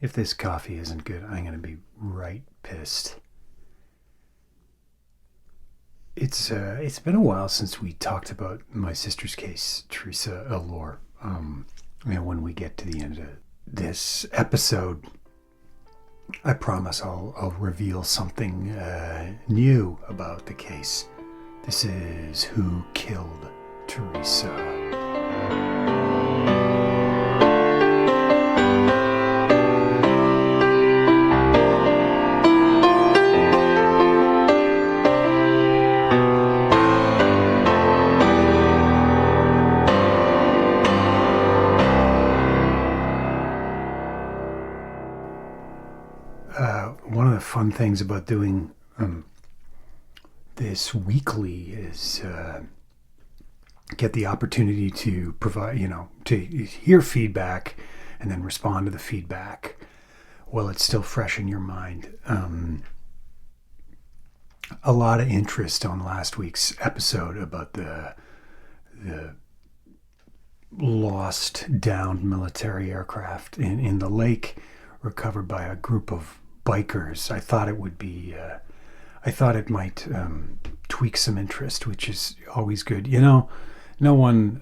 If this coffee isn't good, I'm going to be right pissed. It's been a while since we talked about my sister's case, Theresa Allure. When we get to the end of this episode, I promise I'll reveal something new about the case. This is Who Killed Teresa. One of the fun things about doing this weekly is get the opportunity to provide, to hear feedback and then respond to the feedback while it's still fresh in your mind. A lot of interest on last week's episode about the lost, downed military aircraft in the lake, recovered by a group of bikers. I thought it might tweak some interest, which is always good. No one,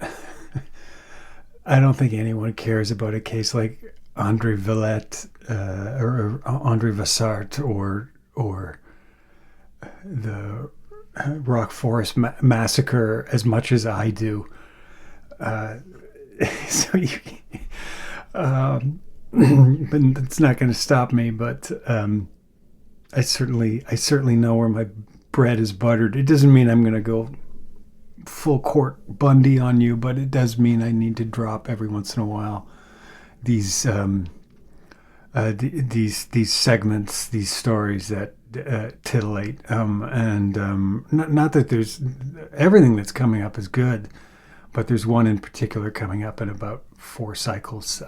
I don't think anyone cares about a case like Andre Villette or Andre Vassart or the Rock Forest massacre as much as I do. So you. But it's not going to stop me. But I certainly know where my bread is buttered. It doesn't mean I'm going to go full court Bundy on you, but it does mean I need to drop every once in a while these segments, these stories that titillate. Not that there's everything that's coming up is good, but there's one in particular coming up in about 4 cycles.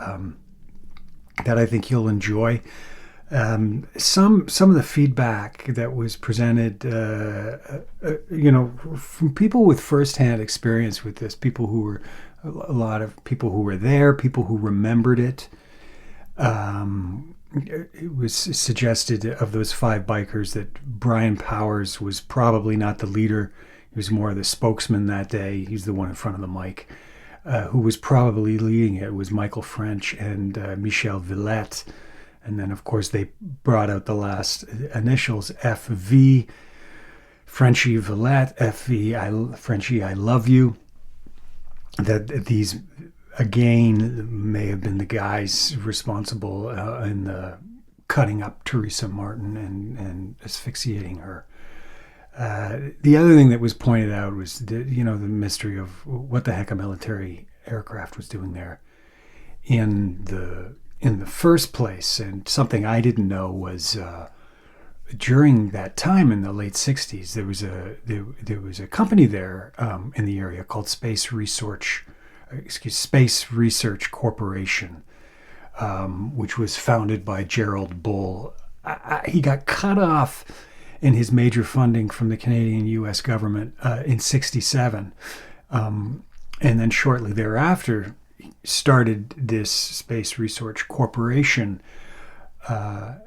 That I think you'll enjoy. Some of the feedback that was presented, from people with firsthand experience with this, a lot of people who were there, people who remembered it. It was suggested of those 5 bikers that Brian Powers was probably not the leader. He was more the spokesman that day. He's the one in front of the mic. Who was probably leading it was Michael French and Michel Villette. And then, of course, they brought out the last initials, FV, Frenchy Villette, FV, Frenchy, I love you. That these, again, may have been the guys responsible in the cutting up Theresa Martin and asphyxiating her. The other thing that was pointed out was the mystery of what the heck a military aircraft was doing there in the first place. And something I didn't know was during that time in the late 60s, there was a company there in the area called Space Research Corporation, which was founded by Gerald Bull. He got cut off in his major funding from the Canadian U.S. government in 1967. And then shortly thereafter started this Space Research Corporation. And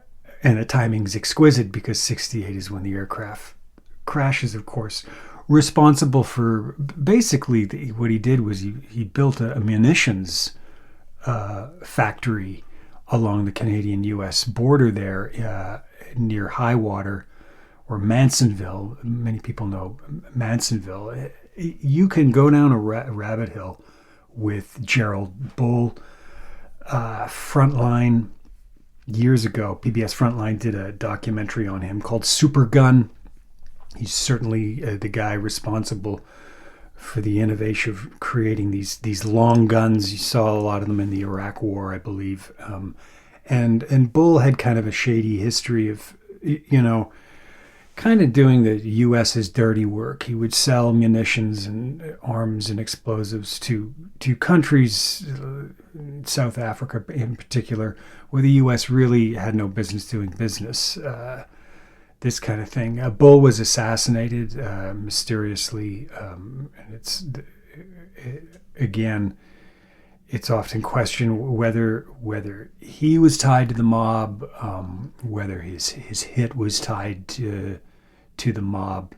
the timing's exquisite because 1968 is when the aircraft crashes, of course. Responsible for basically what he did was he built a munitions factory along the Canadian-U.S. border there near Highwater, or Mansonville. Many people know Mansonville. You can go down a rabbit hole with Gerald Bull. Frontline, years ago, PBS Frontline did a documentary on him called Super Gun. He's certainly the guy responsible for the innovation of creating these long guns. You saw a lot of them in the Iraq War, I believe. And Bull had kind of a shady history of, kind of doing the U.S.'s dirty work. He would sell munitions and arms and explosives to countries, South Africa in particular, where the U.S. really had no business doing business. This kind of thing. Bull was assassinated mysteriously, and again, it's often questioned whether he was tied to the mob, whether his hit was tied to the mob.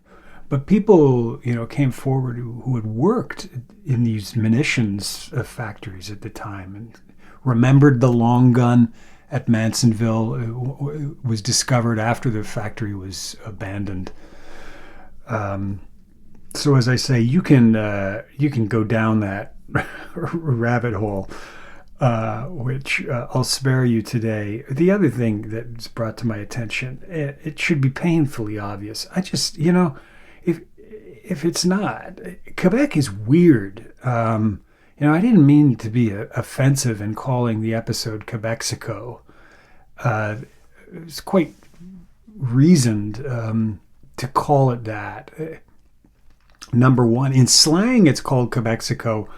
But people, came forward who had worked in these munitions factories at the time and remembered the long gun at Mansonville. It was discovered after the factory was abandoned. So as I say, you can go down that rabbit hole, which I'll spare you today. The other thing that's brought to my attention, it should be painfully obvious. I just, if it's not, Quebec is weird. I didn't mean to be offensive in calling the episode Quebexico. It's quite reasoned to call it that. Number one, in slang, it's called Quebexico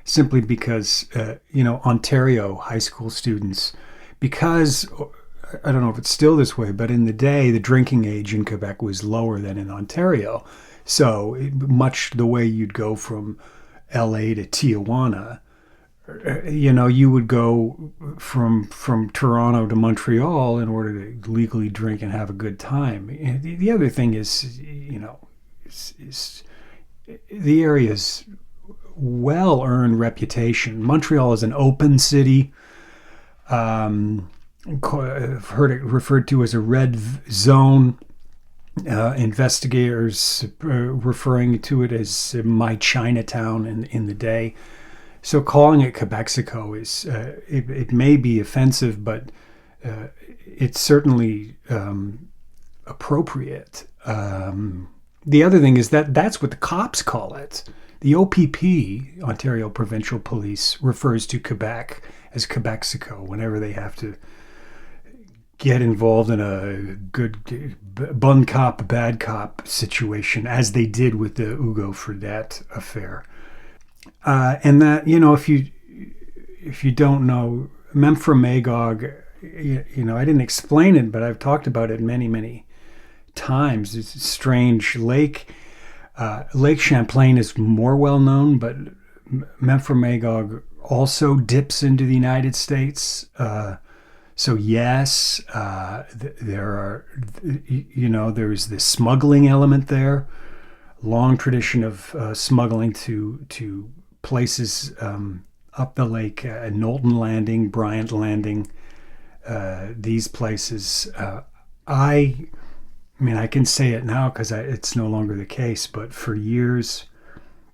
simply because, Ontario high school students, because, I don't know if it's still this way, but in the day, the drinking age in Quebec was lower than in Ontario. So much the way you'd go from LA to Tijuana, you would go from Toronto to Montreal in order to legally drink and have a good time. And the other thing is, is the area's well-earned reputation. Montreal is an open city. I've heard it referred to as a red zone. Investigators referring to it as my Chinatown in the day. So calling it Quebexico is, it may be offensive, but it's certainly appropriate. The other thing is that's what the cops call it. The OPP, Ontario Provincial Police, refers to Quebec as Quebexico whenever they have to get involved in a good bun cop, bad cop situation, as they did with the Hugo Fredette affair. And that, if you don't know, Memphremagog, I didn't explain it, but I've talked about it many, many times. It's a strange lake. Lake Champlain is more well known, but Memphremagog also dips into the United States. So yes, there's this smuggling element there. Long tradition of smuggling to places up the lake, Knowlton Landing, Bryant Landing, these places. I can say it now because it's no longer the case, but for years,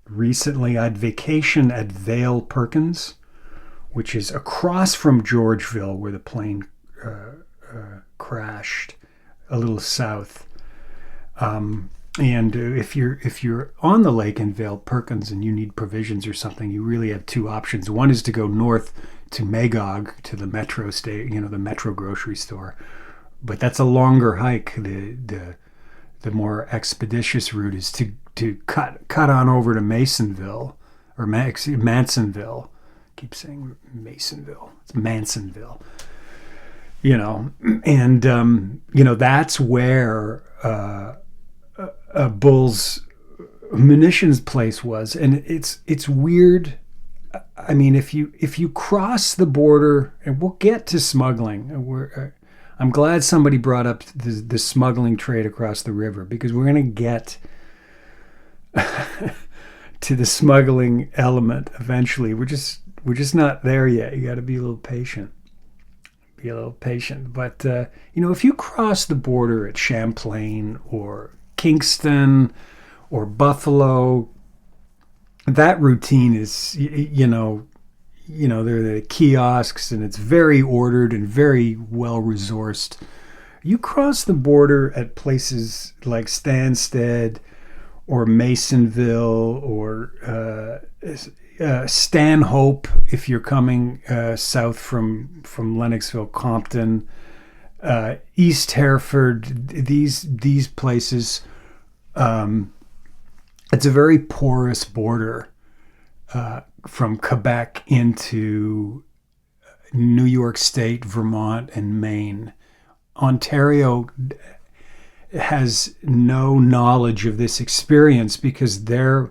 recently, I'd vacation at Vale Perkins, which is across from Georgeville, where the plane crashed, a little south. And if you're on the lake in Vale Perkins and you need provisions or something, you really have two options. One is to go north to Magog, to the metro the metro grocery store, but that's a longer hike. The more expeditious route is to cut on over to Masonville or Mansonville. Keep saying Masonville. It's Mansonville. And that's where Bull's munitions place was, and it's weird. I mean, if you cross the border, and we'll get to smuggling. I'm glad somebody brought up the smuggling trade across the river, because we're going to get to the smuggling element eventually. We're just not there yet. You got to be a little patient. But if you cross the border at Champlain or Kingston or Buffalo, that routine is, there are the kiosks, and it's very ordered and very well resourced. You cross the border at places like Stansted or Masonville or Stanhope, if you're coming south from Lennoxville, Compton, East Hereford, these places. It's a very porous border from Quebec into New York State, Vermont, and Maine. Ontario has no knowledge of this experience because their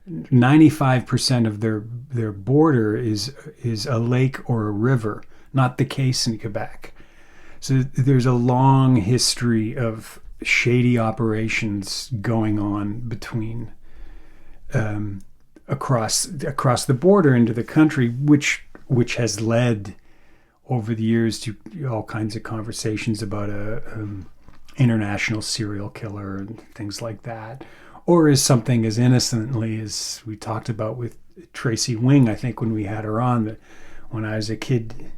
95% of their border is a lake or a river. Not the case in Quebec. So there's a long history of shady operations going on between across the border into the country, which has led over the years to all kinds of conversations about a international serial killer and things like that, or as something as innocently as we talked about with Tracy Wing, I think, when we had her on, that when I was a kid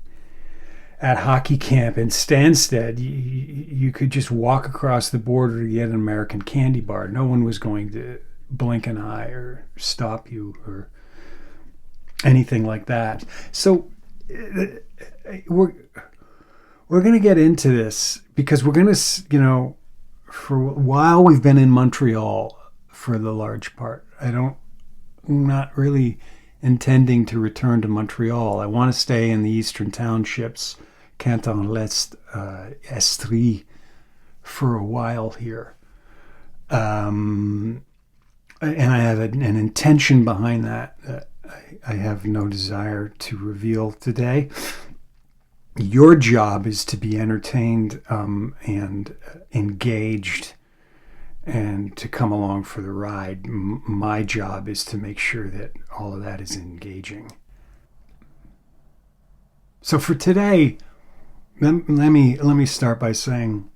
at hockey camp in Stansted, you could just walk across the border to get an American candy bar. No one was going to blink an eye or stop you or anything like that. So we're going to get into this because we're going to, for a while we've been in Montreal for the large part. I'm not really intending to return to Montreal. I want to stay in the Eastern Townships, Canton l'Est, Estrie, for a while here. And I have an intention behind that I have no desire to reveal today. Your job is to be entertained and engaged and to come along for the ride. My job is to make sure that all of that is engaging. So for today, let me start by saying,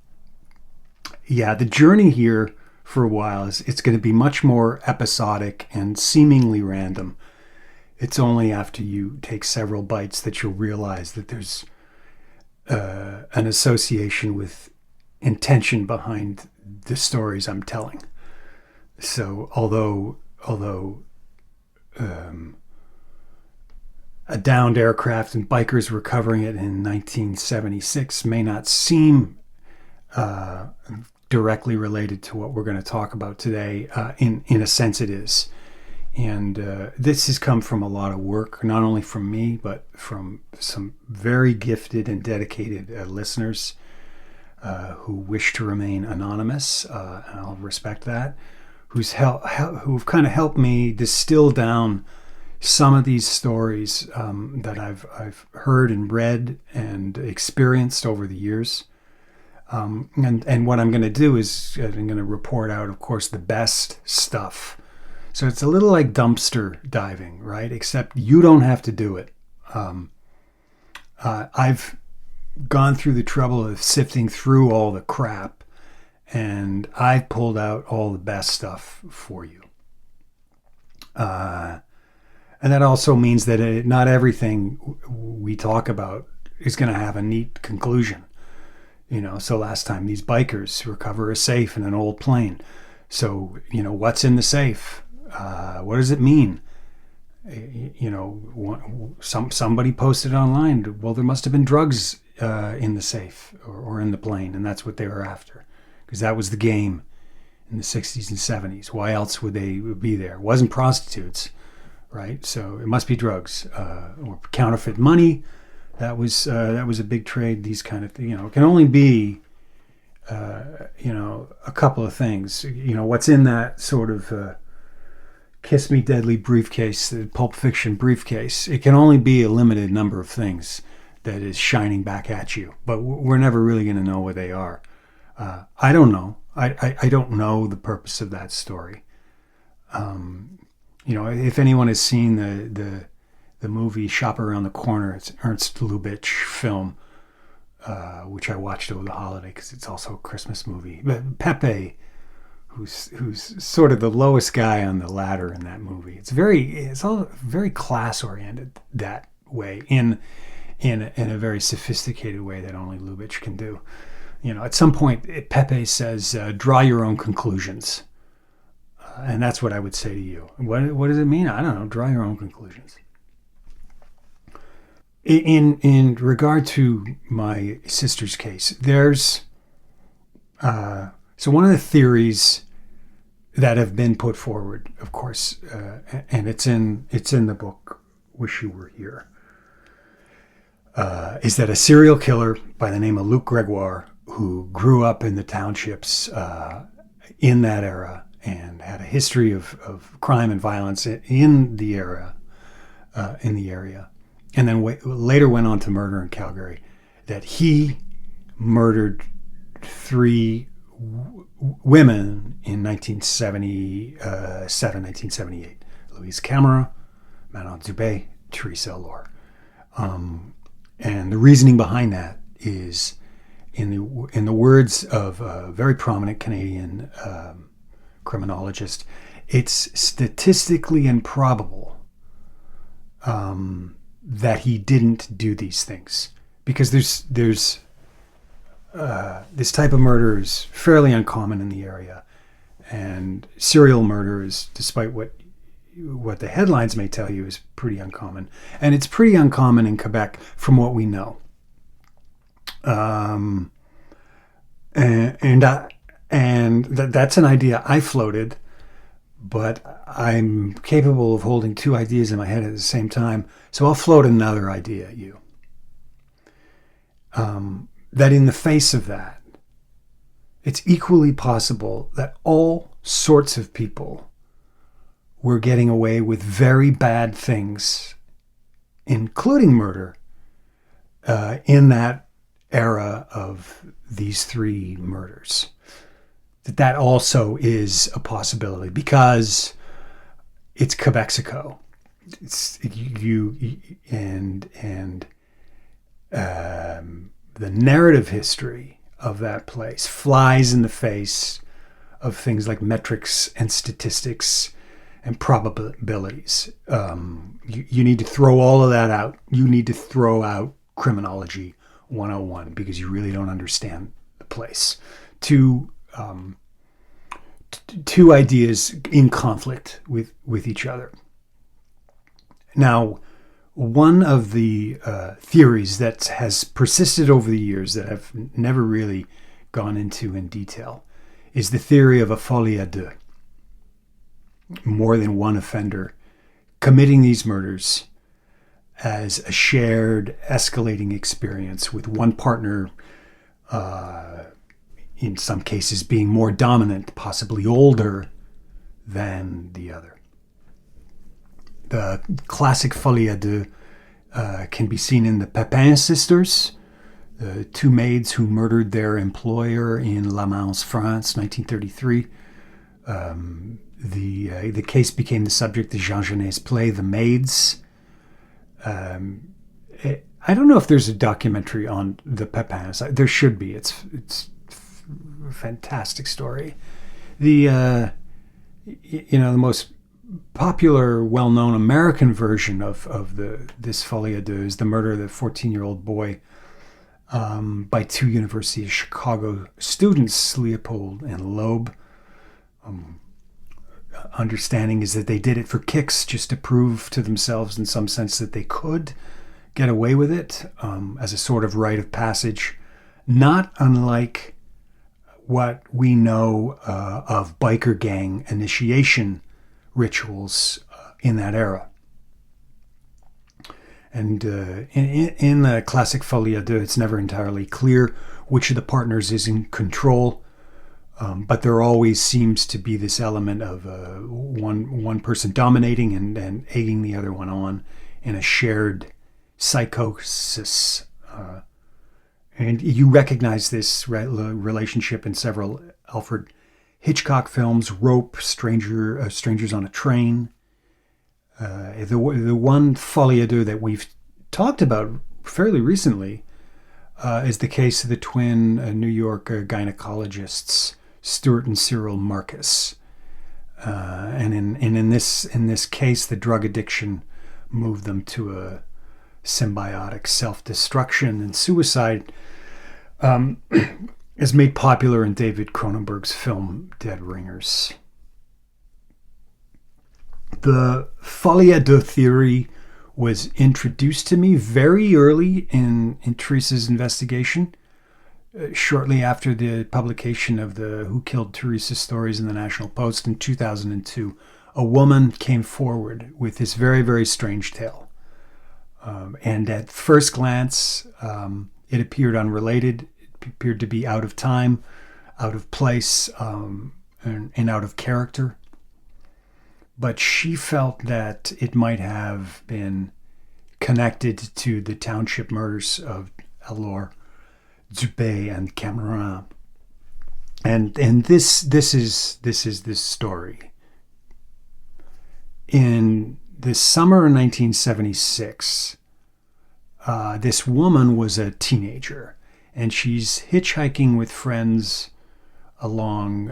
the journey here for a while it's going to be much more episodic and seemingly random. It's only after you take several bites that you'll realize that there's an association with intention behind the stories I'm telling. So although a downed aircraft and bikers recovering it in 1976 may not seem directly related to what we're going to talk about today, in a sense it is. And this has come from a lot of work, not only from me, but from some very gifted and dedicated listeners who wish to remain anonymous, and I'll respect that, who've kind of helped me distill down some of these stories that I've heard and read and experienced over the years. And what I'm going to do is I'm going to report out, of course, the best stuff. So it's a little like dumpster diving, right? Except you don't have to do it. I've gone through the trouble of sifting through all the crap, and I've pulled out all the best stuff for you. And that also means that not everything we talk about is going to have a neat conclusion. So last time, these bikers recover a safe in an old plane. So, what's in the safe? What does it mean? Somebody posted online, well, there must have been drugs in the safe or in the plane, and that's what they were after, because that was the game in the 60s and 70s. Why else would they be there? It wasn't prostitutes, right? So it must be drugs or counterfeit money. That was a big trade. These kind of things, it can only be a couple of things. What's in that sort of Kiss Me Deadly briefcase, the Pulp Fiction briefcase. It can only be a limited number of things that is shining back at you, but we're never really going to know what they are. I don't know. I don't know the purpose of that story. If anyone has seen the movie Shop Around the Corner, it's Ernst Lubitsch film, which I watched over the holiday because it's also a Christmas movie. But Pepe, who's sort of the lowest guy on the ladder in that movie. It's all very class oriented that way in a very sophisticated way that only Lubitsch can do. At some point Pepe says, draw your own conclusions. And that's what I would say to you. What does it mean? I don't know. Draw your own conclusions. In regard to my sister's case, there's so one of the theories that have been put forward, of course, and it's in the book Wish You Were Here, is that a serial killer by the name of Luc Gregoire, who grew up in the townships in that era and had a history of crime and violence in the area, and then later went on to murder in Calgary. That he murdered three women in 1977, 1978. Louise Camera, Manon Dubé, Theresa Allure. And the reasoning behind that is, in the words of a very prominent Canadian criminologist, it's statistically improbable that he didn't do these things, because there's this type of murder is fairly uncommon in the area, and serial murder is, despite what the headlines may tell you, is pretty uncommon, and it's pretty uncommon in Quebec from what we know. That's an idea I floated, but I'm capable of holding two ideas in my head at the same time. So I'll float another idea at you. That in the face of that, it's equally possible that all sorts of people were getting away with very bad things, including murder, in that era of these three murders. That also is a possibility, because it's Quebexico. It's the narrative history of that place flies in the face of things like metrics and statistics and probabilities. You need to throw all of that out. You need to throw out criminology 101, because you really don't understand the place. Two ideas in conflict with each other. Now, one of the theories that has persisted over the years that I've never really gone into in detail is the theory of a folie-a-deux. More than one offender committing these murders as a shared escalating experience, with one partner in some cases being more dominant, possibly older than the other. The classic folie-à-deux can be seen in the Pepin sisters, the two maids who murdered their employer in La Mans, France, 1933. The case became the subject of Jean Genet's play, The Maids. I don't know if there's a documentary on the Pepins. There should be. It's a fantastic story. The most popular, well-known American version of this folie-à-deux is the murder of the 14-year-old boy by two University of Chicago students, Leopold and Loeb. Understanding is that they did it for kicks, just to prove to themselves in some sense that they could get away with it, as a sort of rite of passage, not unlike what we know of biker gang initiation rituals in that era. And in the classic folie-à-deux, it's never entirely clear which of the partners is in control, but there always seems to be this element of one person dominating and egging the other one on in a shared psychosis. And you recognize this relationship in several Alfred Hitchcock films: Rope, Strangers on a Train. The one folie-à-deux that we've talked about fairly recently is the case of the twin New York gynecologists, Stuart and Cyril Marcus. And in this case, the drug addiction moved them to a symbiotic self-destruction, and suicide is made popular in David Cronenberg's film Dead Ringers. The folie-à-deux theory was introduced to me very early in Theresa's investigation, shortly after the publication of the Who Killed Teresa stories in the National Post in 2002. A woman came forward with this very, very strange tale. And at first glance, it appeared unrelated. It appeared to be out of time, out of place, and out of character. But she felt that it might have been connected to the township murders of Alors, Dubé, and Cameron. And this is this story. In the summer of 1976, this woman was a teenager, and she's hitchhiking with friends along,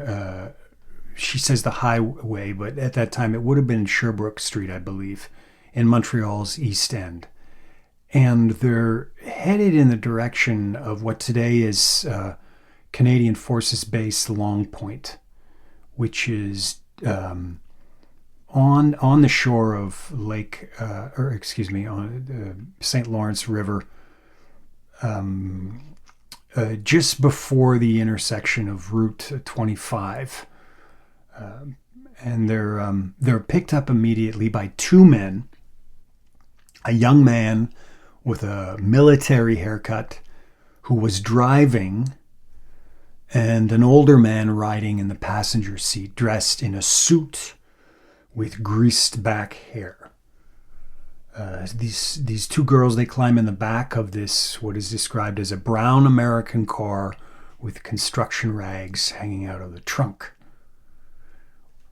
she says the highway, but at that time it would have been Sherbrooke Street, I believe, in Montreal's East End. And they're headed in the direction of what today is Canadian Forces Base Long Point, which is on the shore of on St. Lawrence River, just before the intersection of Route 25. And they're picked up immediately by two men, a young man with a military haircut who was driving, and an older man riding in the passenger seat, dressed in a suit with greased back hair. These two girls, they climb in the back of this, what is described as a brown American car with construction rags hanging out of the trunk.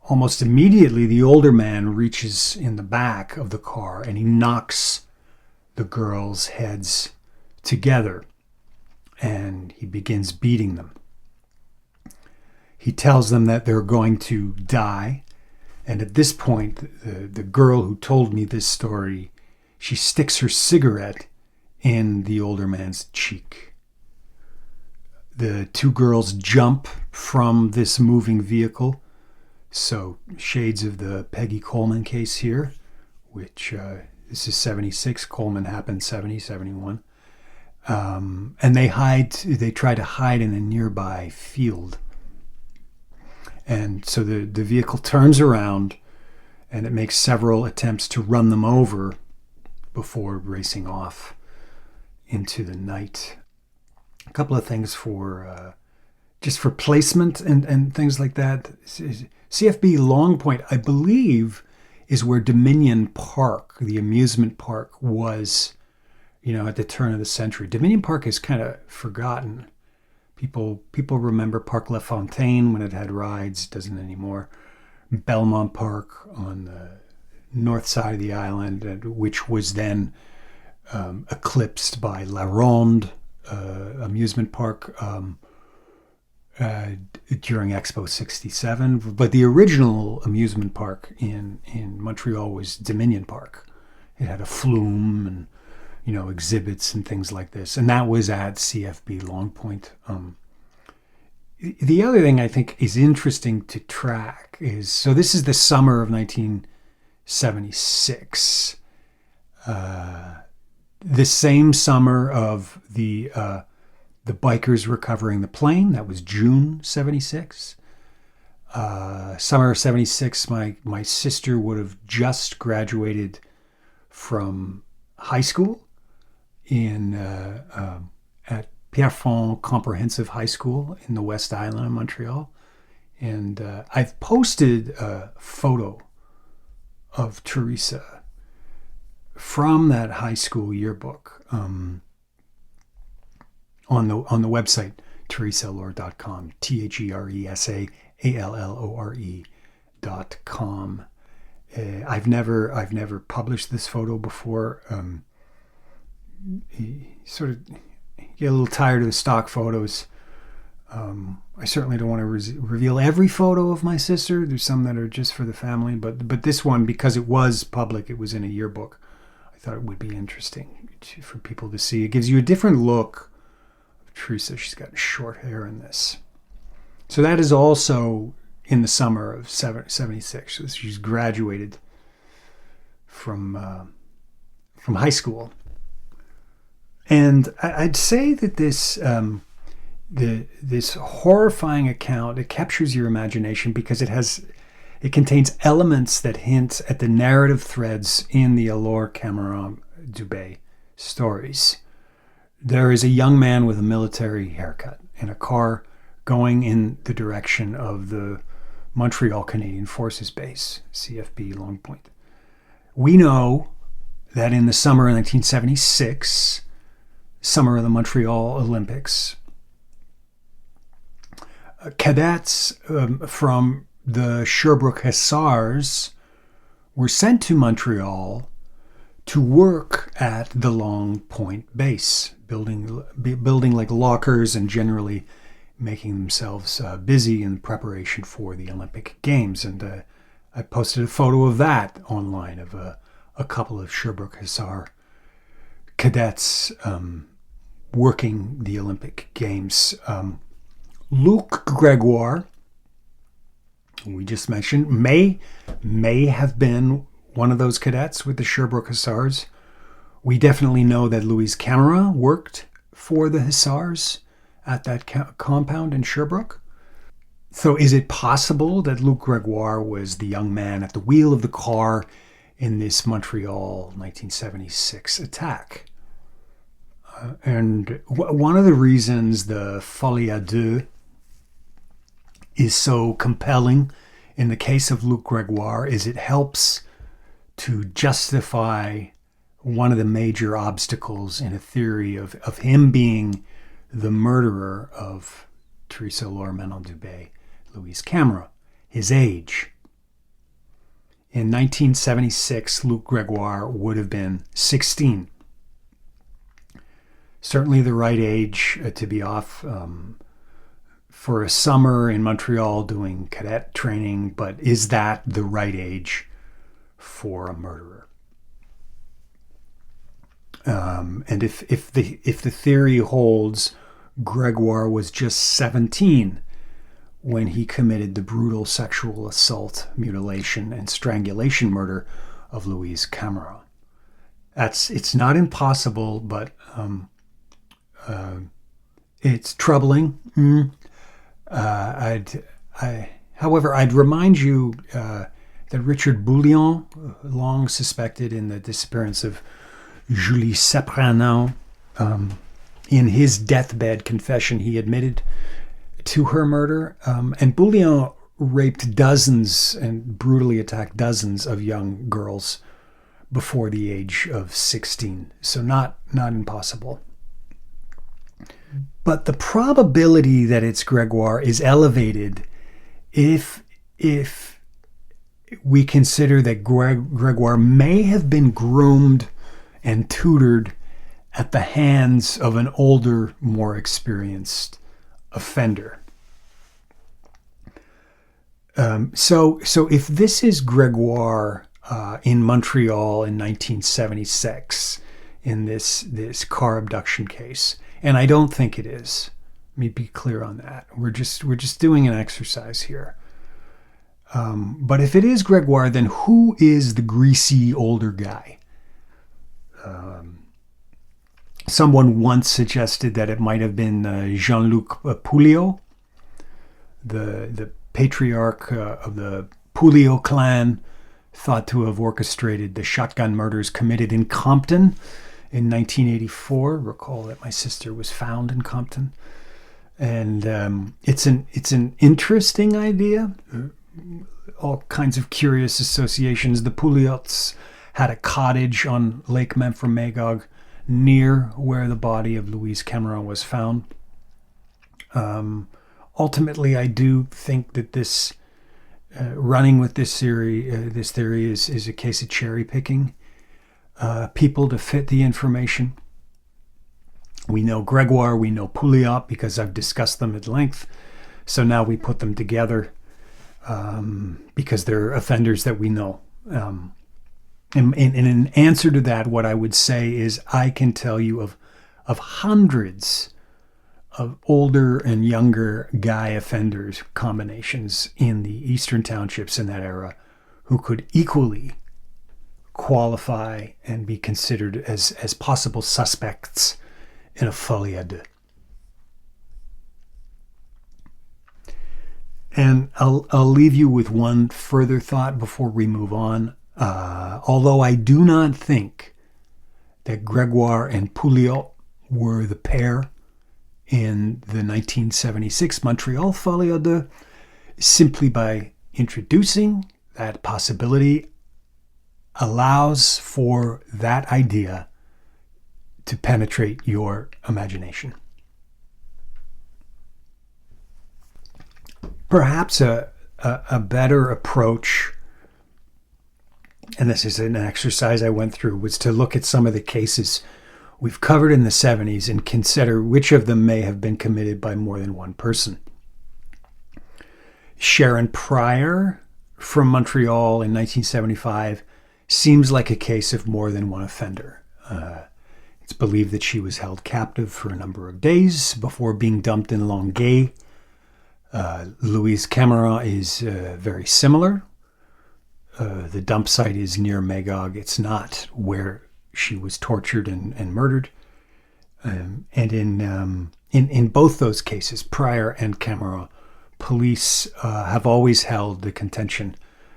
Almost immediately, the older man reaches in the back of the car and he knocks the girls' heads together and he begins beating them. He tells them that they're going to die. And at this point, the girl who told me this story, she sticks her cigarette in the older man's cheek. The two girls jump from this moving vehicle. So shades of the Peggy Coleman case here, which this is 76. Coleman happened 70, 71. And they try to hide in a nearby field. And so the vehicle turns around and it makes several attempts to run them over before racing off into the night. A couple of things for just for placement and things like that. CFB Long Point, I believe, is where Dominion Park, the amusement park, was, at the turn of the century. Dominion Park is kind of forgotten. People remember Parc La Fontaine when it had rides, doesn't anymore. Belmont Park on the north side of the island, which was then eclipsed by La Ronde amusement park during Expo 67. But the original amusement park in Montreal was Dominion Park. It had a flume and exhibits and things like this. And that was at CFB Long Point. The other thing I think is interesting to track is, so this is the summer of 1976. The same summer of the bikers recovering the plane, that was June 76. Summer of 76, my sister would have just graduated from high school at Pierrefonds Comprehensive High School in the West Island of Montreal. And I've posted a photo of Theresa from that high school yearbook on the website theresaallore.com, TheresaAllore.com. I've never published this photo before. Sort of get a little tired of the stock photos. I certainly don't want to reveal every photo of my sister. There's some that are just for the family, but this one, because it was public, it was in a yearbook, I thought it would be interesting for people to see. It gives you a different look of Theresa. She's got short hair in this. So that is also in the summer of 76. So she's graduated from high school. And I'd say that this horrifying account, it captures your imagination because it contains elements that hint at the narrative threads in the Allure Cameron Dubé stories. There is a young man with a military haircut in a car going in the direction of the Montreal Canadian Forces Base, CFB Long Point. We know that in the summer of 1976, summer of the Montreal Olympics, cadets from the Sherbrooke Hussars were sent to Montreal to work at the Long Point base, building like lockers and generally making themselves busy in preparation for the Olympic Games. And I posted a photo of that online of a couple of Sherbrooke Hussar cadets working the Olympic Games. Luc Gregoire, we just mentioned, may have been one of those cadets with the Sherbrooke Hussars. We definitely know that Louise Camera worked for the Hussars at that compound in Sherbrooke. So is it possible that Luc Gregoire was the young man at the wheel of the car in this Montreal 1976 attack? And one of the reasons the folie-a-deux is so compelling in the case of Luc Gregoire is it helps to justify one of the major obstacles in a theory of him being the murderer of Theresa Lormenon-Dubé, Louise Camera, his age. In 1976, Luc Gregoire would have been 16. Certainly the right age to be off for a summer in Montreal doing cadet training, but is that the right age for a murderer? And if the theory holds, Gregoire was just 17 when he committed the brutal sexual assault, mutilation, and strangulation murder of Louise Camera. It's not impossible, but it's troubling. However, I'd remind you that Richard Bouillon, long suspected in the disappearance of Julie Sepranau, in his deathbed confession, he admitted to her murder. And Bouillon raped dozens and brutally attacked dozens of young girls before the age of 16. So not impossible. But the probability that it's Gregoire is elevated if we consider that Gregoire may have been groomed and tutored at the hands of an older, more experienced offender. So if this is Gregoire in Montreal in 1976 in this car abduction case, and I don't think it is. Let me be clear on that. We're just doing an exercise here. But if it is Gregoire, then who is the greasy older guy? Someone once suggested that it might have been Jean-Luc Pouliot, the patriarch of the Pouliot clan, thought to have orchestrated the shotgun murders committed in Compton in 1984. Recall that my sister was found in Compton. And it's an interesting idea. All kinds of curious associations. The Pouliots had a cottage on Lake Memphremagog near where the body of Louise Camera was found. Ultimately, I do think that this running with this theory is a case of cherry picking people to fit the information. We know Gregoire, we know Pouliot because I've discussed them at length. So now we put them together because they're offenders that we know. And in answer to that, what I would say is I can tell you of hundreds of older and younger guy offenders combinations in the Eastern Townships in that era who could equally qualify and be considered as possible suspects in a folie-a-deux. And I'll leave you with one further thought before we move on. Although I do not think that Gregoire and Pouliot were the pair in the 1976 Montreal folie-a-deux, simply by introducing that possibility allows for that idea to penetrate your imagination. Perhaps a better approach, and this is an exercise I went through, was to look at some of the cases we've covered in the 70s and consider which of them may have been committed by more than one person. Sharon Pryor from Montreal in 1975 seems like a case of more than one offender. It's believed that she was held captive for a number of days before being dumped in Longueuil. Louise Camera is very similar. The dump site is near Magog. It's not where she was tortured and murdered. And in both those cases, Pryor and Camera, police have always held the contention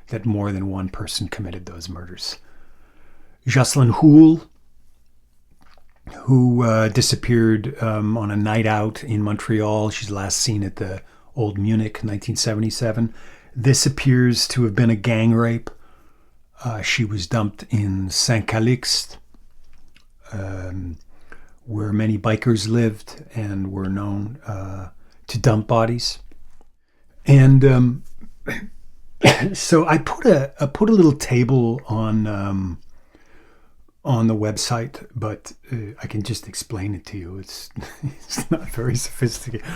that more than one person committed those murders. Jocelyn Houle, who disappeared on a night out in Montreal. She's last seen at the Old Munich, 1977. This appears to have been a gang rape. She was dumped in Saint-Calixte, where many bikers lived and were known to dump bodies. And so I put a little table on the website, but I can just explain it to you. It's not very sophisticated.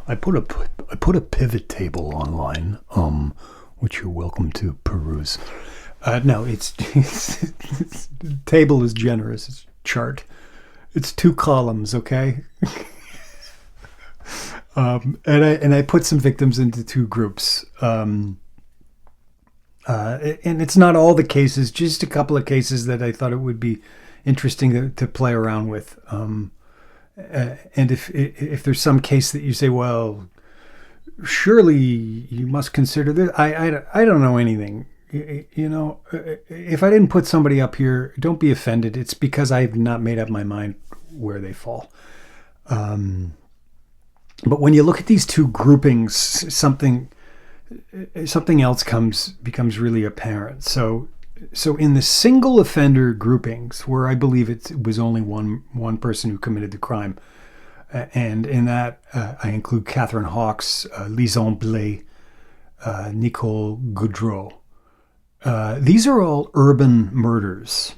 I put a pivot table online, which you're welcome to peruse. No, it's the table is generous. It's a chart. It's 2 columns, okay? And I put some victims into 2 groups. And it's not all the cases, just a couple of cases that I thought it would be interesting to play around with. And if there's some case that you say, well, surely you must consider this. I don't know anything. You know, if I didn't put somebody up here, don't be offended. It's because I've not made up my mind where they fall. But when you look at these 2 groupings, something else becomes really apparent. So in the single offender groupings, where I believe it was only one person who committed the crime, and in that I include Catherine Hawkes, Lison Blais, Nicole Goudreau. These are all urban murders.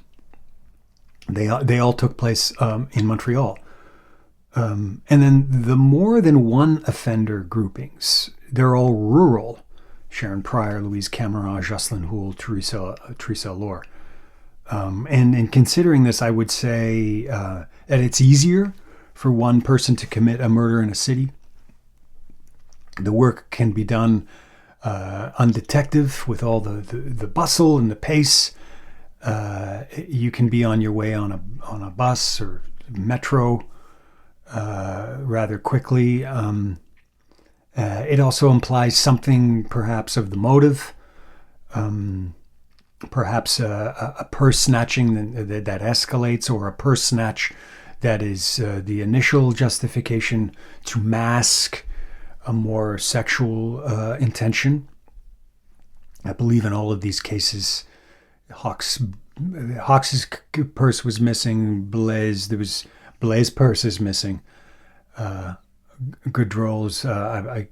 They all took place in Montreal. And then the more than one offender groupings, they're all rural. Sharon Pryor, Louise Camera, Jocelyn Houle, Theresa Allure. And in considering this, I would say that it's easier for one person to commit a murder in a city. The work can be done undetected with all the bustle and the pace. You can be on your way on a bus or metro rather quickly. It also implies something perhaps of the motive, perhaps a purse snatching that escalates, or a purse snatch that is the initial justification to mask a more sexual intention. I believe in all of these cases, Hawkes's purse was missing. Blais' purse is missing. Goudreau's, I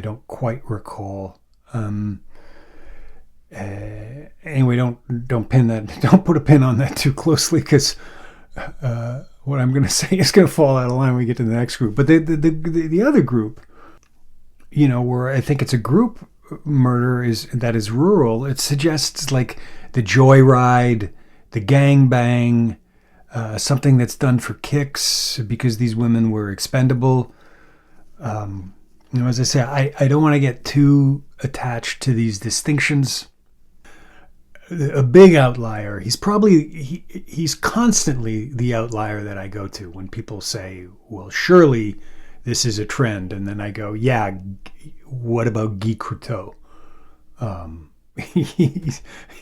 don't quite recall. Anyway, don't pin that. Don't put a pin on that too closely, because what I'm going to say is going to fall out of line when we get to the next group. But the other group, you know, where I think it's a group murder that is rural, it suggests like the joyride, the gangbang, something that's done for kicks because these women were expendable. You know, as I say, I don't want to get too attached to these distinctions. A big outlier, he's constantly the outlier that I go to when people say, well, surely this is a trend. And then I go, yeah, what about Guy Croteau?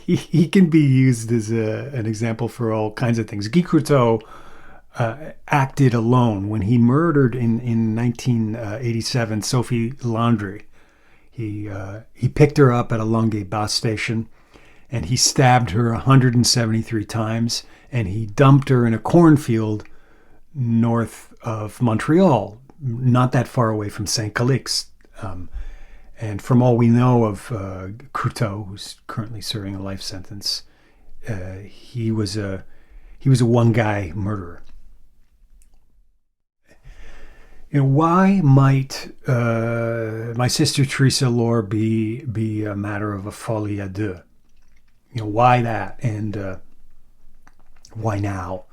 He can be used as an example for all kinds of things. Guy Croteau acted alone when he murdered in 1987 Sophie Landry. He picked her up at a Longueuil bus station, and he stabbed her 173 times, and he dumped her in a cornfield north of Montreal, not that far away from St. Calix. And from all we know of Couteau, who's currently serving a life sentence, he was a one-guy murderer. Why might my sister Theresa lore be a matter of a folie-a-deux? Why that, and why now?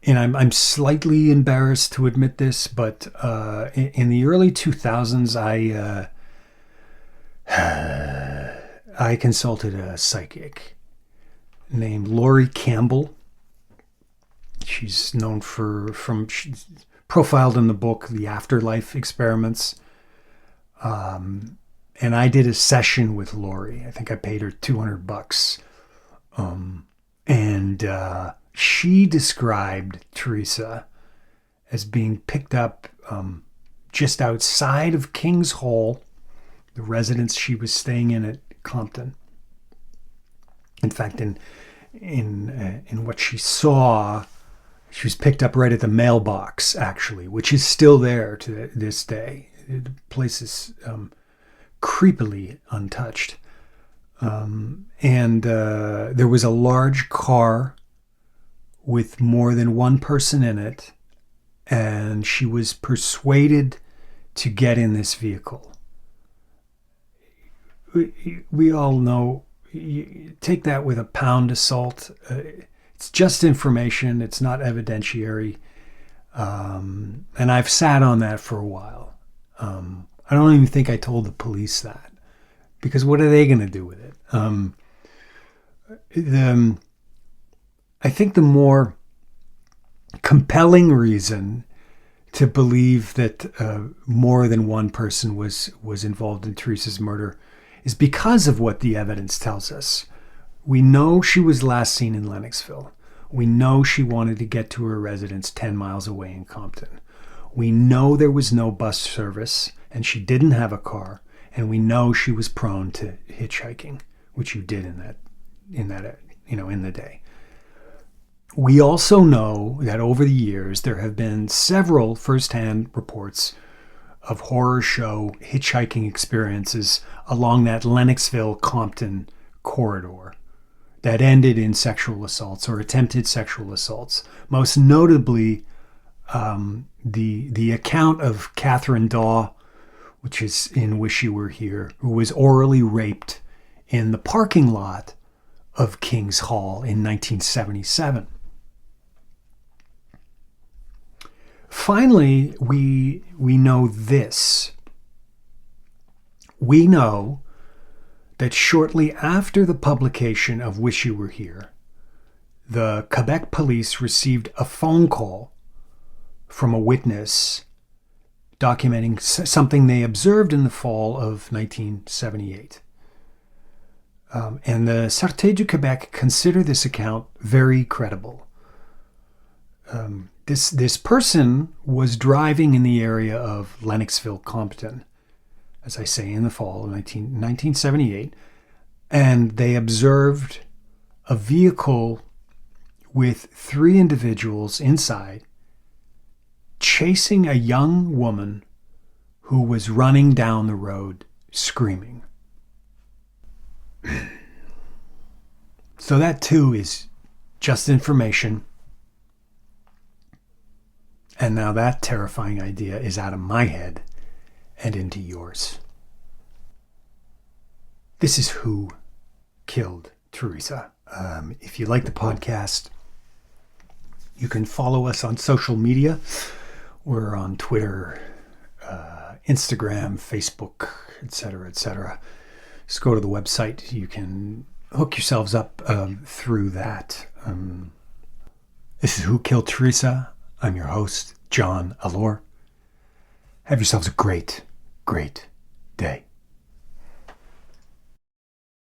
And I'm slightly embarrassed to admit this, but in the early 2000s, I consulted a psychic named Laurie Campbell. She's known she's profiled in the book The Afterlife Experiments. And I did a session with Laurie. I think I paid her $200. And she described Theresa as being picked up just outside of King's Hall, the residence she was staying in at Compton. In fact, in what she saw, she was picked up right at the mailbox, actually, which is still there to this day. The place is creepily untouched. And there was a large car with more than one person in it, and she was persuaded to get in this vehicle. We all know, you take that with a pound of salt. It's just information. It's not evidentiary. And I've sat on that for a while. I don't even think I told the police that, because what are they going to do with it? I think the more compelling reason to believe that more than one person was involved in Theresa's murder is because of what the evidence tells us. We know she was last seen in Lennoxville. We know she wanted to get to her residence 10 miles away in Compton. We know there was no bus service, and she didn't have a car, and we know she was prone to hitchhiking, which you did in the day. We also know that over the years there have been several first-hand reports of horror show hitchhiking experiences along that Lennoxville-Compton corridor that ended in sexual assaults or attempted sexual assaults. Most notably, the account of Catherine Daw, which is in Wish You Were Here, who was orally raped in the parking lot of King's Hall in 1977. Finally, we know this. We know that shortly after the publication of Wish You Were Here, the Quebec police received a phone call from a witness documenting something they observed in the fall of 1978. And the Sûreté du Québec considered this account very credible. This person was driving in the area of Lennoxville-Compton, as I say, in the fall of 1978, and they observed a vehicle with 3 individuals inside chasing a young woman who was running down the road screaming. So that too is just information. And now that terrifying idea is out of my head and into yours. This is Who Killed Teresa. If you like the podcast, you can follow us on social media. We're on Twitter, Instagram, Facebook, etc., etc. Just go to the website. You can hook yourselves up through that. This is Who Killed Teresa. I'm your host, John Allure. Have yourselves a great, great day.